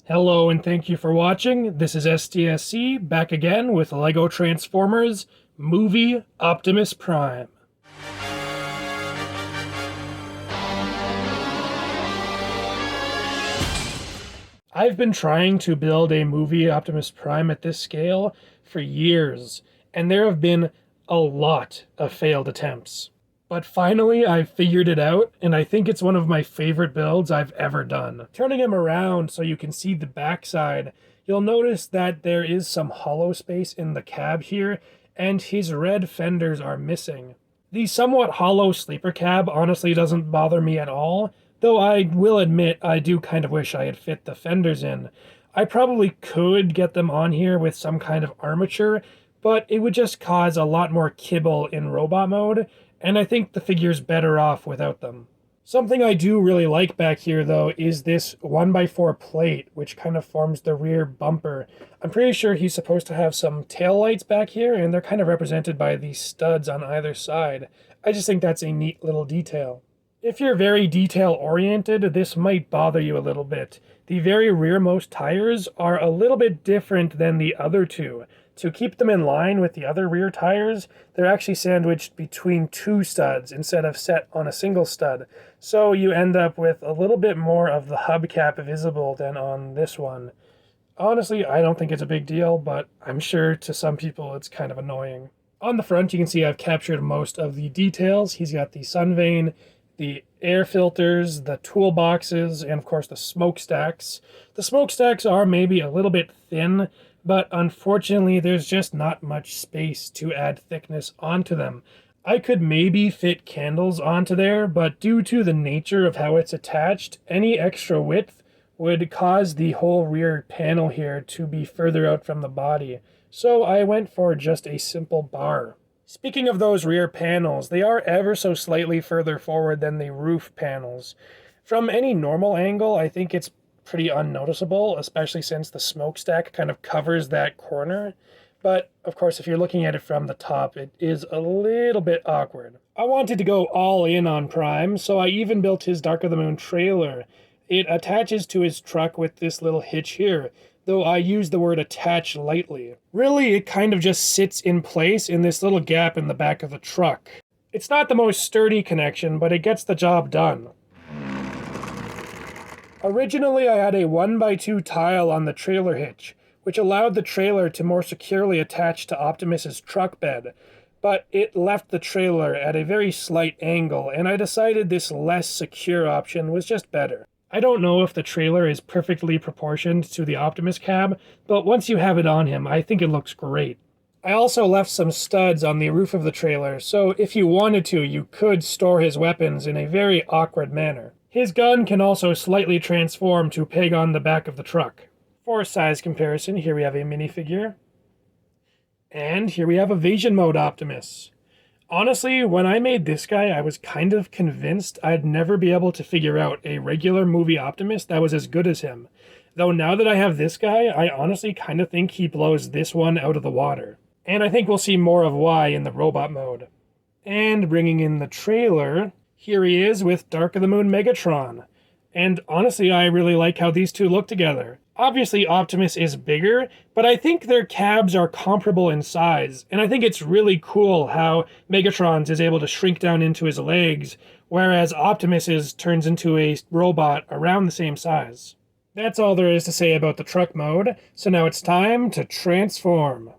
Hello and thank you for watching. This is STSC back again with LEGO Transformers Movie Optimus Prime. I've been trying to build a movie Optimus Prime at this scale for years, and there have been a lot of failed attempts. But finally, I've figured it out, and I think it's one of my favorite builds I've ever done. Turning him around so you can see the backside, you'll notice that there is some hollow space in the cab here, and his red fenders are missing. The somewhat hollow sleeper cab honestly doesn't bother me at all, though I will admit I do kind of wish I had fit the fenders in. I probably could get them on here with some kind of armature, but it would just cause a lot more kibble in robot mode, and I think the figure's better off without them. Something I do really like back here, though, is this 1x4 plate, which kind of forms the rear bumper. I'm pretty sure he's supposed to have some taillights back here, and they're kind of represented by these studs on either side. I just think that's a neat little detail. If you're very detail-oriented, this might bother you a little bit. The very rearmost tires are a little bit different than the other two. To keep them in line with the other rear tires, they're actually sandwiched between two studs instead of set on a single stud. So you end up with a little bit more of the hubcap visible than on this one. Honestly, I don't think it's a big deal, but I'm sure to some people it's kind of annoying. On the front, you can see I've captured most of the details. He's got the sun vane, the air filters, the toolboxes, and of course the smokestacks. The smokestacks are maybe a little bit thin, but unfortunately there's just not much space to add thickness onto them. I could maybe fit candles onto there, but due to the nature of how it's attached, any extra width would cause the whole rear panel here to be further out from the body. So I went for just a simple bar. Speaking of those rear panels, they are ever so slightly further forward than the roof panels. From any normal angle, I think it's pretty unnoticeable, especially since the smokestack kind of covers that corner. But, of course, if you're looking at it from the top, it is a little bit awkward. I wanted to go all in on Prime, so I even built his Dark of the Moon trailer. It attaches to his truck with this little hitch here, though I use the word attach lightly. Really, it kind of just sits in place in this little gap in the back of the truck. It's not the most sturdy connection, but it gets the job done. Originally, I had a 1x2 tile on the trailer hitch, which allowed the trailer to more securely attach to Optimus's truck bed, but it left the trailer at a very slight angle, and I decided this less secure option was just better. I don't know if the trailer is perfectly proportioned to the Optimus cab, but once you have it on him, I think it looks great. I also left some studs on the roof of the trailer, so if you wanted to, you could store his weapons in a very awkward manner. His gun can also slightly transform to peg on the back of the truck. For size comparison, here we have a minifigure. And here we have Evasion Mode Optimus. Honestly, when I made this guy, I was kind of convinced I'd never be able to figure out a regular movie Optimus that was as good as him. Though now that I have this guy, I honestly kind of think he blows this one out of the water. And I think we'll see more of why in the robot mode. And bringing in the trailer, here he is with Dark of the Moon Megatron. And honestly, I really like how these two look together. Obviously, Optimus is bigger, but I think their cabs are comparable in size, and I think it's really cool how Megatron's is able to shrink down into his legs, whereas Optimus's turns into a robot around the same size. That's all there is to say about the truck mode, so now it's time to transform.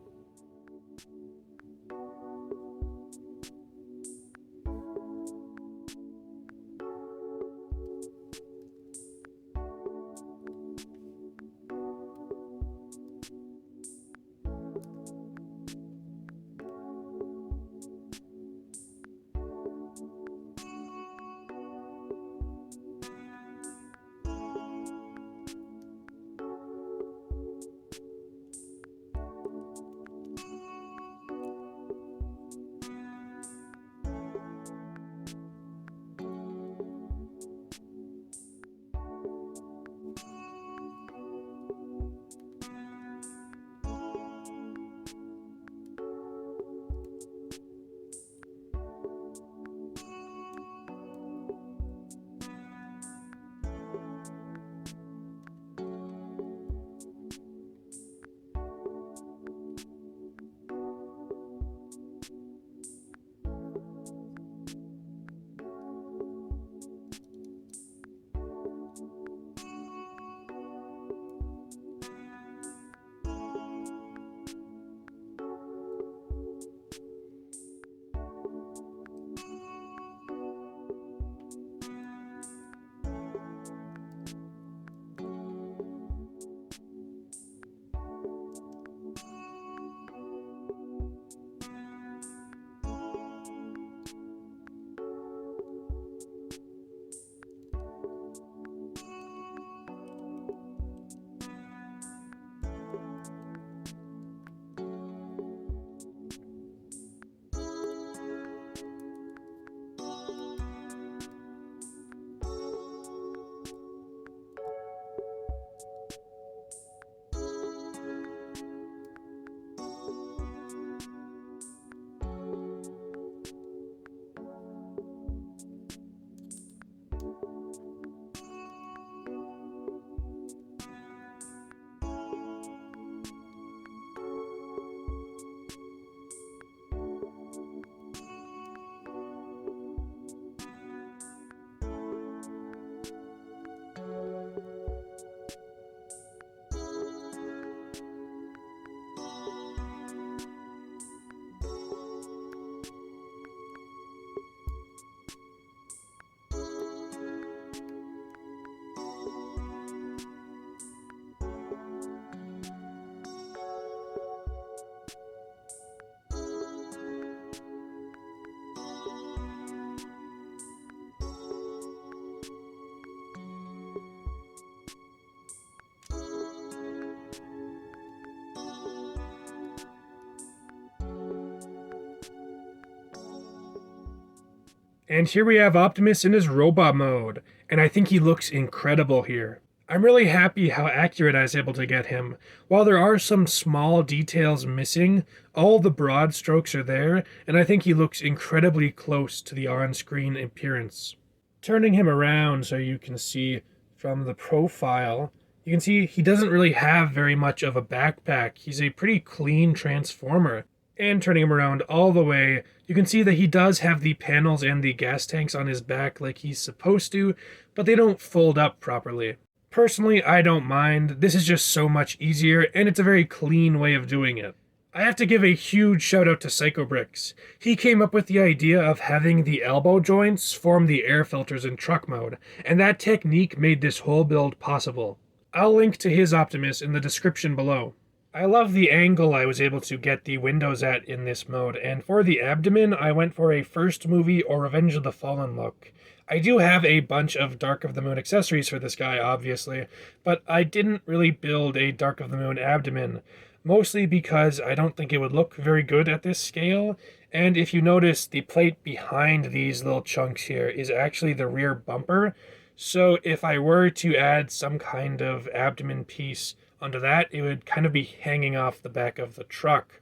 And here we have Optimus in his robot mode, and I think he looks incredible here. I'm really happy how accurate I was able to get him. While there are some small details missing, all the broad strokes are there, and I think he looks incredibly close to the on-screen appearance. Turning him around so you can see from the profile, you can see he doesn't really have very much of a backpack. He's a pretty clean transformer. And turning him around all the way, you can see that he does have the panels and the gas tanks on his back like he's supposed to, but they don't fold up properly. Personally, I don't mind. This is just so much easier, and it's a very clean way of doing it. I have to give a huge shout out to PsychoBrick. He came up with the idea of having the elbow joints form the air filters in truck mode, and that technique made this whole build possible. I'll link to his Optimus in the description below. I love the angle I was able to get the windows at in this mode, and for the abdomen, I went for a first movie or Revenge of the Fallen look. I do have a bunch of Dark of the Moon accessories for this guy, obviously, but I didn't really build a Dark of the Moon abdomen, mostly because I don't think it would look very good at this scale, and if you notice, the plate behind these little chunks here is actually the rear bumper, so if I were to add some kind of abdomen piece onto that, it would kind of be hanging off the back of the truck.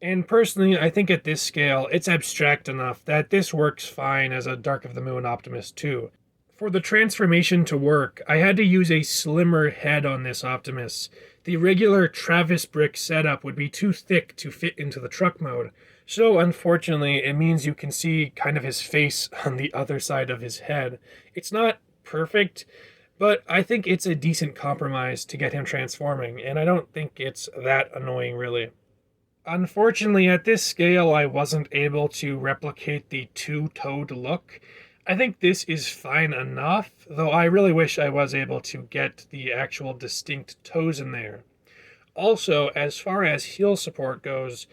And personally, I think at this scale, it's abstract enough that this works fine as a Dark of the Moon Optimus too. For the transformation to work, I had to use a slimmer head on this Optimus. The regular Travis brick setup would be too thick to fit into the truck mode, so unfortunately, it means you can see kind of his face on the other side of his head. It's not perfect, but I think it's a decent compromise to get him transforming, and I don't think it's that annoying, really. Unfortunately, at this scale, I wasn't able to replicate the two-toed look. I think this is fine enough, though I really wish I was able to get the actual distinct toes in there. Also, as far as heel support goes,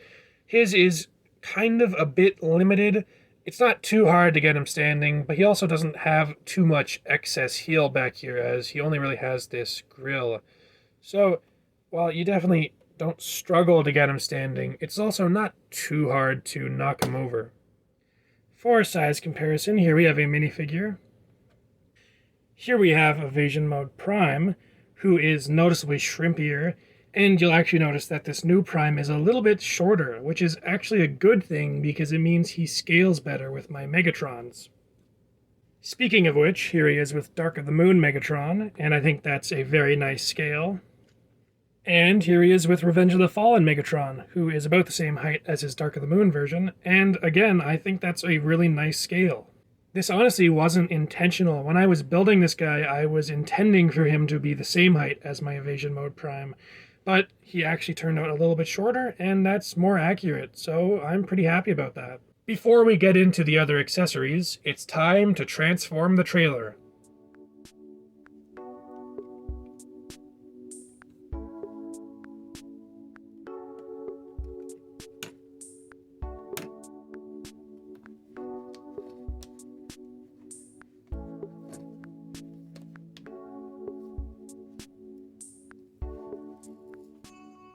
his is kind of a bit limited. It's not too hard to get him standing, but he also doesn't have too much excess heel back here, as he only really has this grill. So, while you definitely don't struggle to get him standing, it's also not too hard to knock him over. For size comparison, here we have a minifigure. Here we have Evasion Mode Prime, who is noticeably shrimpier, and you'll actually notice that this new Prime is a little bit shorter, which is actually a good thing because it means he scales better with my Megatrons. Speaking of which, here he is with Dark of the Moon Megatron, and I think that's a very nice scale. And here he is with Revenge of the Fallen Megatron, who is about the same height as his Dark of the Moon version, and again, I think that's a really nice scale. This honestly wasn't intentional. When I was building this guy, I was intending for him to be the same height as my Evasion Mode Prime, but he actually turned out a little bit shorter, and that's more accurate, so I'm pretty happy about that. Before we get into the other accessories, it's time to transform the trailer.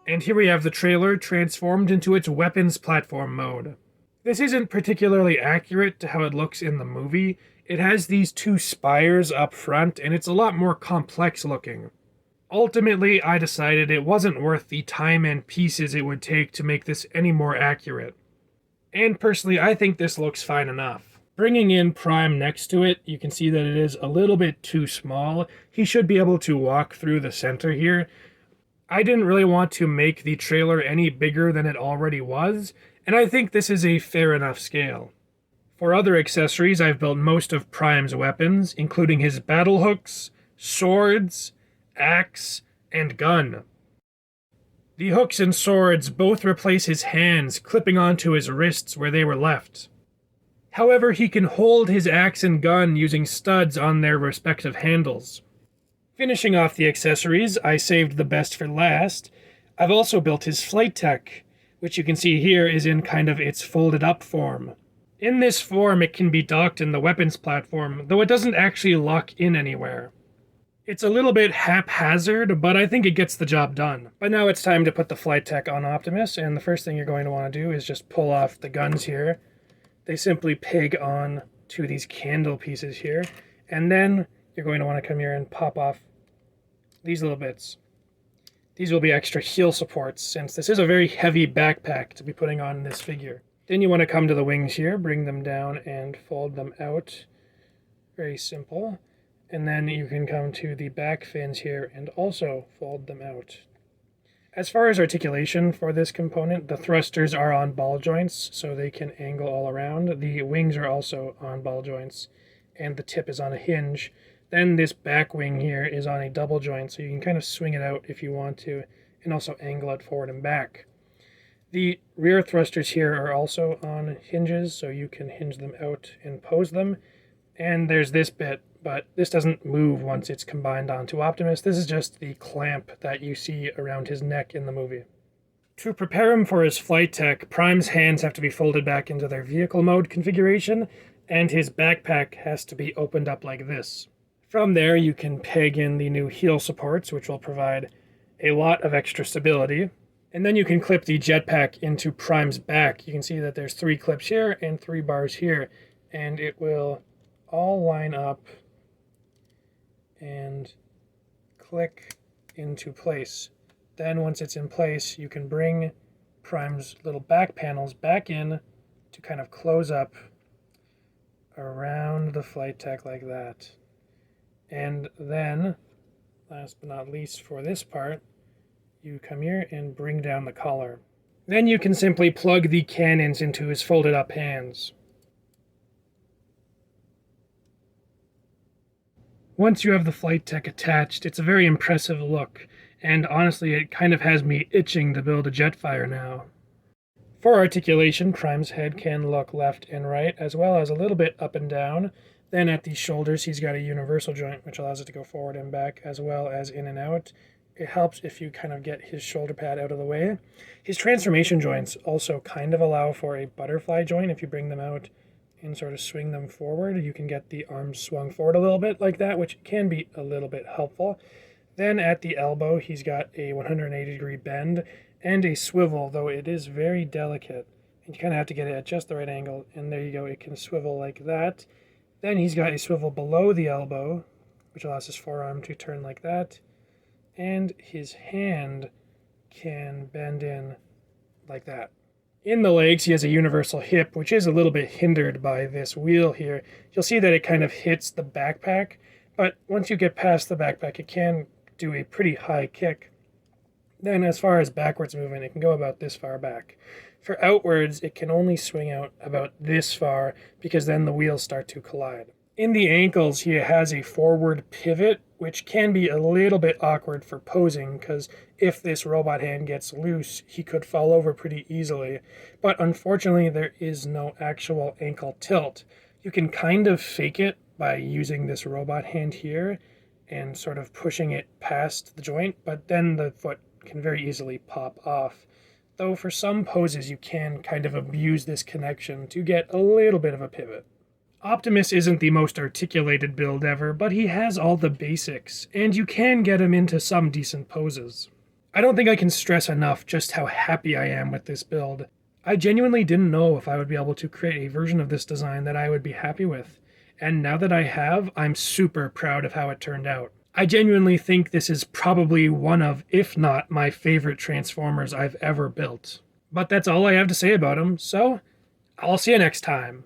And here we have the trailer transformed into its weapons platform mode. This isn't particularly accurate to how it looks in the movie. It has these two spires up front, and it's a lot more complex looking. Ultimately, I decided it wasn't worth the time and pieces it would take to make this any more accurate. And personally, I think this looks fine enough. Bringing in Prime next to it, you can see that it is a little bit too small. He should be able to walk through the center here. I didn't really want to make the trailer any bigger than it already was, and I think this is a fair enough scale. For other accessories, I've built most of Prime's weapons, including his battle hooks, swords, axe, and gun. The hooks and swords both replace his hands, clipping onto his wrists where they were left. However, he can hold his axe and gun using studs on their respective handles. Finishing off the accessories, I saved the best for last. I've also built his flight tech, which you can see here is in kind of its folded up form. In this form, it can be docked in the weapons platform, though it doesn't actually lock in anywhere. It's a little bit haphazard, but I think it gets the job done. But now it's time to put the flight tech on Optimus, and the first thing you're going to want to do is just pull off the guns here. They simply peg on to these candle pieces here. And then you're going to want to come here and pop off these little bits. These will be extra heel supports, since this is a very heavy backpack to be putting on this figure. Then you want to come to the wings here, bring them down and fold them out. Very simple. And then you can come to the back fins here and also fold them out. As far as articulation for this component, the thrusters are on ball joints, so they can angle all around. The wings are also on ball joints, and the tip is on a hinge. Then this back wing here is on a double joint, so you can kind of swing it out if you want to, and also angle it forward and back. The rear thrusters here are also on hinges, so you can hinge them out and pose them. And there's this bit, but this doesn't move once it's combined onto Optimus. This is just the clamp that you see around his neck in the movie. To prepare him for his flight tech, Prime's hands have to be folded back into their vehicle mode configuration, and his backpack has to be opened up like this. From there, you can peg in the new heel supports, which will provide a lot of extra stability. And then you can clip the jetpack into Prime's back. You can see that there's 3 clips here and 3 bars here, and it will all line up and click into place. Then once it's in place, you can bring Prime's little back panels back in to kind of close up around the flight tech like that. And then, last but not least for this part, you come here and bring down the collar. Then you can simply plug the cannons into his folded up hands. Once you have the flight tech attached, it's a very impressive look, and honestly it kind of has me itching to build a Jetfire now. For articulation, Prime's head can look left and right, as well as a little bit up and down. Then at the shoulders, he's got a universal joint, which allows it to go forward and back, as well as in and out. It helps if you kind of get his shoulder pad out of the way. His transformation joints also kind of allow for a butterfly joint. If you bring them out and sort of swing them forward, you can get the arms swung forward a little bit like that, which can be a little bit helpful. Then at the elbow, he's got a 180-degree bend and a swivel, though it is very delicate. And you kind of have to get it at just the right angle, and there you go, it can swivel like that. Then he's got a swivel below the elbow, which allows his forearm to turn like that. And his hand can bend in like that. In the legs, he has a universal hip, which is a little bit hindered by this wheel here. You'll see that it kind of hits the backpack, but once you get past the backpack, it can do a pretty high kick. Then as far as backwards movement, it can go about this far back. For outwards, it can only swing out about this far, because then the wheels start to collide. In the ankles, he has a forward pivot, which can be a little bit awkward for posing, because if this robot hand gets loose, he could fall over pretty easily. But unfortunately, there is no actual ankle tilt. You can kind of fake it by using this robot hand here and sort of pushing it past the joint, but then the foot can very easily pop off. Though for some poses, you can kind of abuse this connection to get a little bit of a pivot. Optimus isn't the most articulated build ever, but he has all the basics, and you can get him into some decent poses. I don't think I can stress enough just how happy I am with this build. I genuinely didn't know if I would be able to create a version of this design that I would be happy with, and now that I have, I'm super proud of how it turned out. I genuinely think this is probably one of, if not my favorite Transformers I've ever built. But that's all I have to say about him, so I'll see you next time.